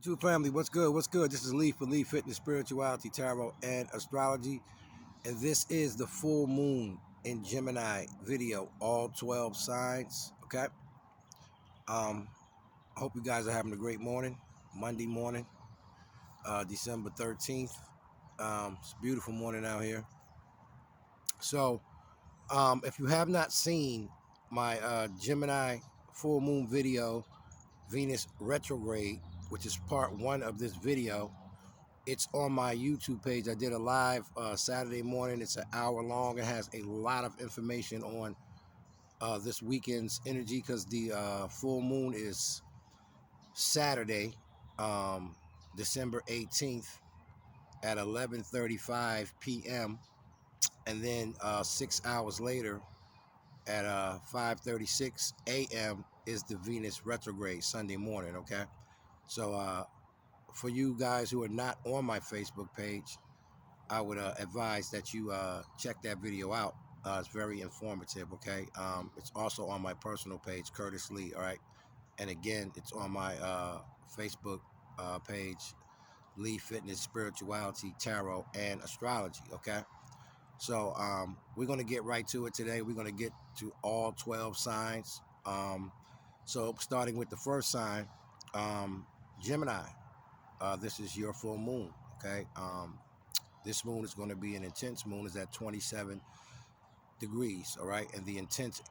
YouTube family, what's good? What's good? This is Lee for Lee Fitness, Spirituality, Tarot, and Astrology. And this is the full moon in Gemini video, all 12 signs. Okay. I hope you guys are having a great morning, Monday morning, December 13th. It's a beautiful morning out here. So, if you have not seen my Gemini full moon video, Venus retrograde, which is part one of this video, it's on my YouTube page. I did a live Saturday morning. It's an hour long. It has a lot of information on this weekend's energy because the full moon is Saturday, December 18th at 11:35 p.m. And then 6 hours later at 5:36 a.m. is the Venus retrograde Sunday morning, okay? So for you guys who are not on my Facebook page, I would advise that you check that video out. It's very informative, okay? It's also on my personal page, Curtis Lee, all right? And again, it's on my Facebook page, Lee Fitness, Spirituality, Tarot, and Astrology, okay? So we're going to get right to it today. We're going to get to all 12 signs. So starting with the first sign, Gemini, this is your full moon, okay? This moon is going to be an intense moon. It's at 27 degrees, all right? And the intense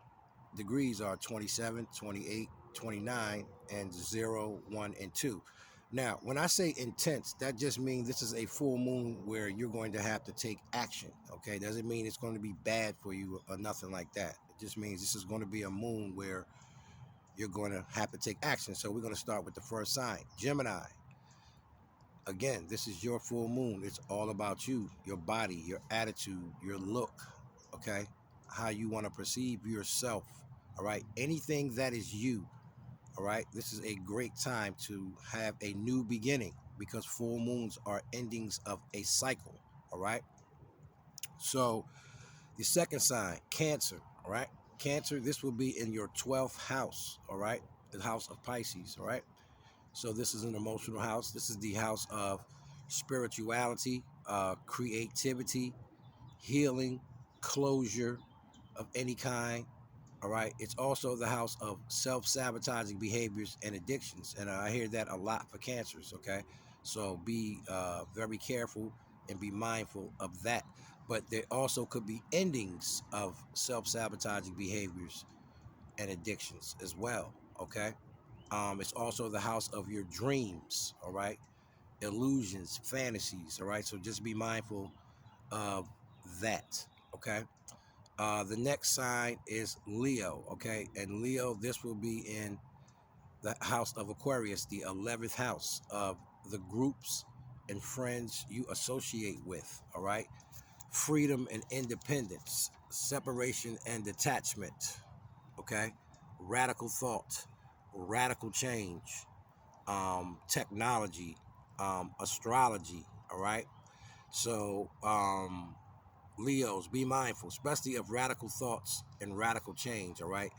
degrees are 27, 28, 29, and 0, 1, and 2. Now, when I say intense, that just means this is a full moon where you're going to have to take action, okay? Doesn't mean it's going to be bad for you or nothing like that. It just means this is going to be a moon where you're going to have to take action. So we're going to start with the first sign, Gemini. Again, this is your full moon. It's all about you, your body, your attitude, your look, okay? How you want to perceive yourself, all right? Anything that is you, all right? This is a great time to have a new beginning because full moons are endings of a cycle, all right? So the second sign, Cancer, all right? Cancer, this will be in your 12th house, all right? The house of Pisces, all right? So this is an emotional house. This is the house of spirituality, creativity, healing, closure of any kind. All right. It's also the house of self-sabotaging behaviors and addictions. And I hear that a lot for cancers. Okay. So be very careful and be mindful of that. But there also could be endings of self-sabotaging behaviors and addictions as well. Okay. It's also the house of your dreams, all right? Illusions, fantasies, all right? So just be mindful of that, okay? The next sign is Leo, okay? And Leo, this will be in the house of Aquarius, the 11th house of the groups and friends you associate with, all right? Freedom and independence, separation and detachment, okay? Radical thought, radical change, technology, astrology, all right? So, Leos, be mindful, especially of radical thoughts and radical change, all right?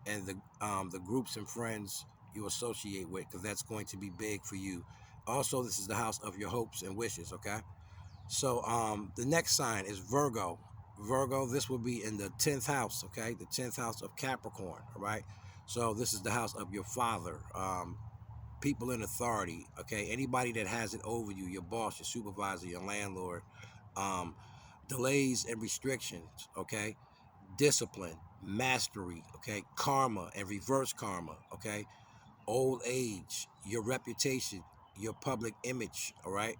And the groups and friends you associate with, because that's going to be big for you. Also, this is the house of your hopes and wishes, okay? So, the next sign is Virgo. Virgo, this will be in the 10th house, okay? The 10th house of Capricorn, all right? So, this is the house of your father, people in authority, okay? Anybody that has it over you, your boss, your supervisor, your landlord, um, delays and restrictions, okay? Discipline, mastery, okay? Karma and reverse karma, okay? Old age, your reputation, your public image, all right?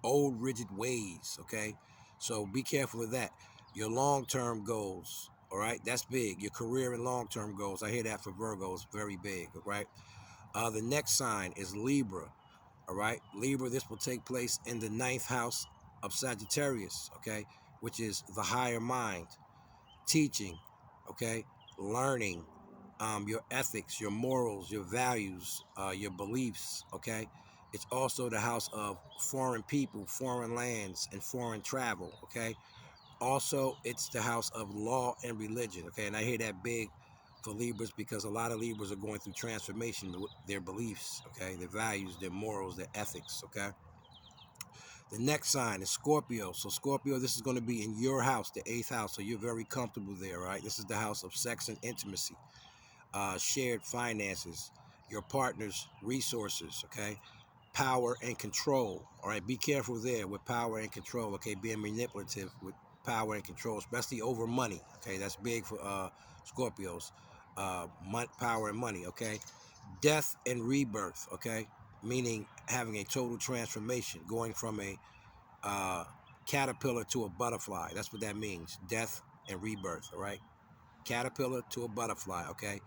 Old rigid ways, okay? So be careful with that. Your long-term goals, all right? That's big. Your career and long-term goals. I hear that for Virgos, very big, all right? The next sign is Libra, all right? Libra, this will take place in the 9th house of Sagittarius, okay? Which is the higher mind, teaching, okay? Learning, your ethics, your morals, your values, your beliefs, okay? It's also the house of foreign people, foreign lands, and foreign travel, okay? Also, it's the house of law and religion, okay? And I hear that big for Libras, because a lot of Libras are going through transformation with their beliefs, okay, their values, their morals, their ethics, okay. The next sign is Scorpio. So Scorpio, this is going to be in your house, the 8th house. So you're very comfortable there, right? This is the house of sex and intimacy, shared finances, your partner's resources, okay? Power and control, all right? Be careful there with power and control, okay? Being manipulative with power and control, especially over money, okay? That's big for Scorpios. Power and money, okay? Death and rebirth, okay? Meaning having a total transformation, going from a caterpillar to a butterfly. That's what that means. Death and rebirth. All right. Caterpillar to a butterfly. Okay.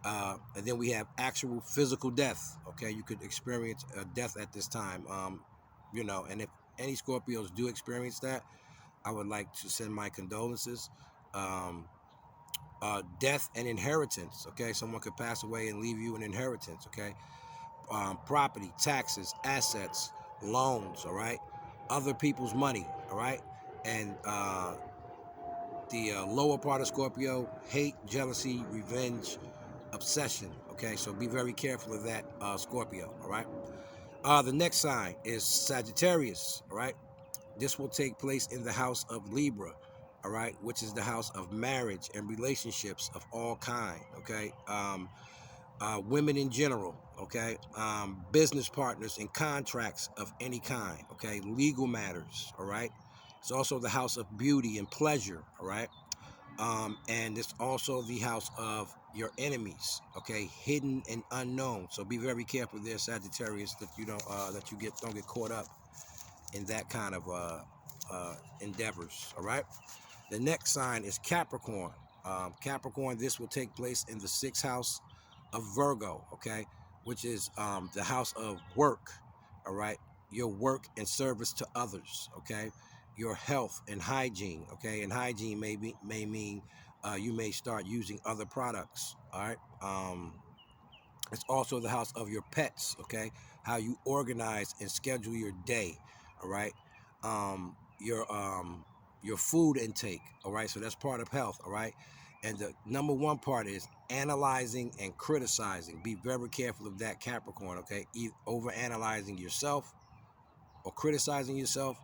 And then we have actual physical death. Okay. You could experience a death at this time. And if any Scorpios do experience that, I would like to send my condolences. Um, Death and inheritance. Okay. Someone could pass away and leave you an inheritance. Okay. Property, taxes, assets, loans, all right, other people's money, all right, and the lower part of Scorpio, hate, jealousy, revenge, obsession, okay, so be very careful of that, Scorpio, all right. The next sign is Sagittarius, all right. This will take place in the house of Libra, all right, which is the house of marriage and relationships of all kind, okay. Women in general, okay, business partners and contracts of any kind, okay, legal matters, all right. It's also the house of beauty and pleasure, all right, and it's also the house of your enemies, okay, hidden and unknown. So be very careful there, Sagittarius, that you don't get caught up in that kind of endeavors, all right. The next sign is Capricorn. Capricorn, this will take place in the 6th house of Virgo, okay, which is the house of work, all right, your work and service to others, okay, your health and hygiene, okay, and hygiene may mean you may start using other products, all right. It's also the house of your pets, okay, how you organize and schedule your day, all right, um, your um, your food intake, all right, so that's part of health, all right. And the number one part is analyzing and criticizing. Be very careful of that, Capricorn, okay. Over analyzing yourself or criticizing yourself,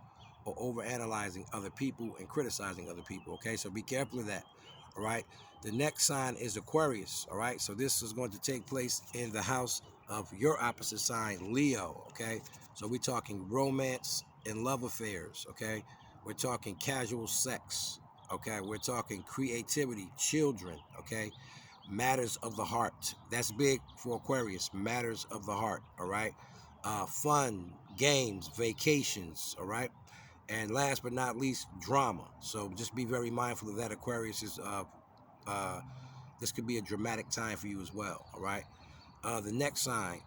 or over analyzing other people and criticizing other people, okay, so be careful of that, all right. The next sign is Aquarius, all right, so this is going to take place in the house of your opposite sign, Leo, okay. So we're talking romance and love affairs, okay, we're talking casual sex, okay, we're talking creativity, children, okay, matters of the heart. That's big for Aquarius, matters of the heart, all right. Fun, games, vacations, all right. And last but not least, drama. So just be very mindful of that. Aquarius is this could be a dramatic time for you as well, all right. The next sign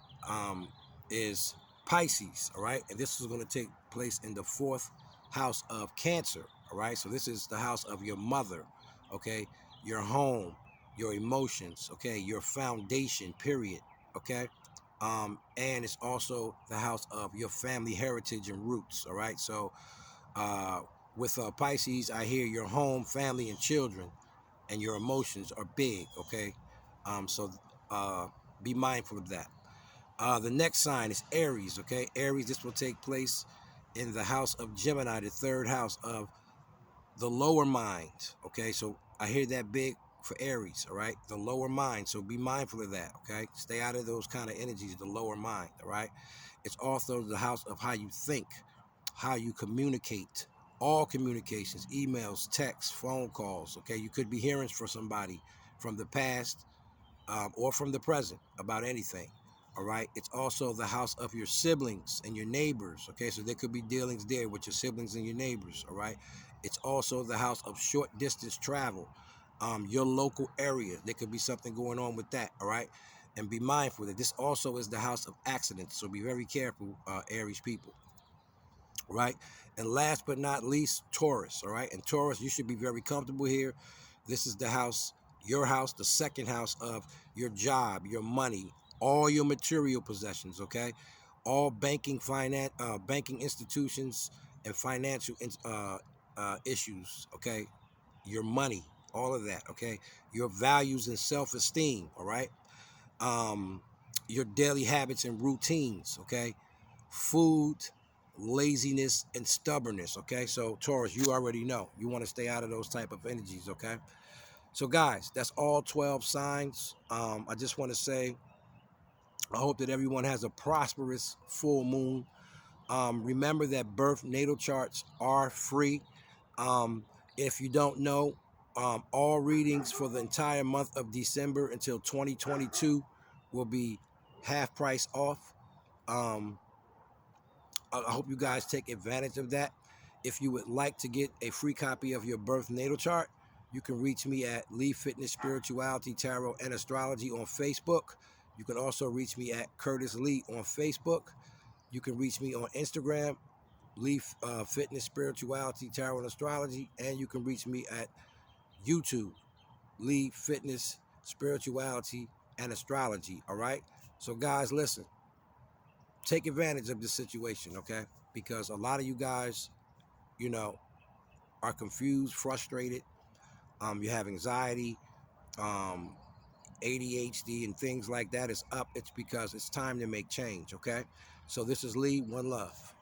is Pisces, all right, and this is going to take place in the 4th house of Cancer, all right. So this is the house of your mother, okay, your home, your emotions, okay, your foundation, period, okay. And it's also the house of your family heritage and roots, all right. So uh, with Pisces, I hear your home, family, and children, and your emotions are big, okay. So be mindful of that. The next sign is Aries, okay. Aries, this will take place in the house of Gemini, the 3rd house of the lower mind, okay. So I hear that big for Aries, all right, the lower mind. So be mindful of that, okay. Stay out of those kind of energies, the lower mind, all right. It's also the house of how you think, how you communicate, all communications, emails, texts, phone calls, okay. You could be hearing from somebody from the past, or from the present about anything, all right. It's also the house of your siblings and your neighbors, okay. So there could be dealings there with your siblings and your neighbors, all right. It's also the house of short distance travel, your local area. There could be something going on with that, all right. And be mindful that this also is the house of accidents, so be very careful, Aries people, right. And last but not least, Taurus, all right. And Taurus, you should be very comfortable here. This is the house, your house, the 2nd house of your job, your money, all your material possessions, okay. All banking institutions and financial issues, okay. Your money, all of that, okay? Your values and self-esteem, all right? Um, your daily habits and routines, okay? Food, laziness, and stubbornness, okay? So Taurus, you already know. You want to stay out of those type of energies, okay? So guys, that's all 12 signs. I just want to say, I hope that everyone has a prosperous full moon. Remember that birth natal charts are free. Um, if you don't know, all readings for the entire month of December until 2022 will be half price off. Um, I hope you guys take advantage of that. If you would like to get a free copy of your birth natal chart, you can reach me at Leaf Fitness Spirituality, Tarot, and Astrology on Facebook. You can also reach me at Curtis Lee on Facebook. You can reach me on Instagram, Leaf Fitness Spirituality, Tarot, and Astrology. And you can reach me at YouTube, Leaf Fitness Spirituality, and Astrology. All right? So, guys, listen, take advantage of this situation, okay? Because a lot of you guys, you know, are confused, frustrated. You have anxiety, um, ADHD, and things like that is up. It's because it's time to make change, okay? So this is Lee. One love.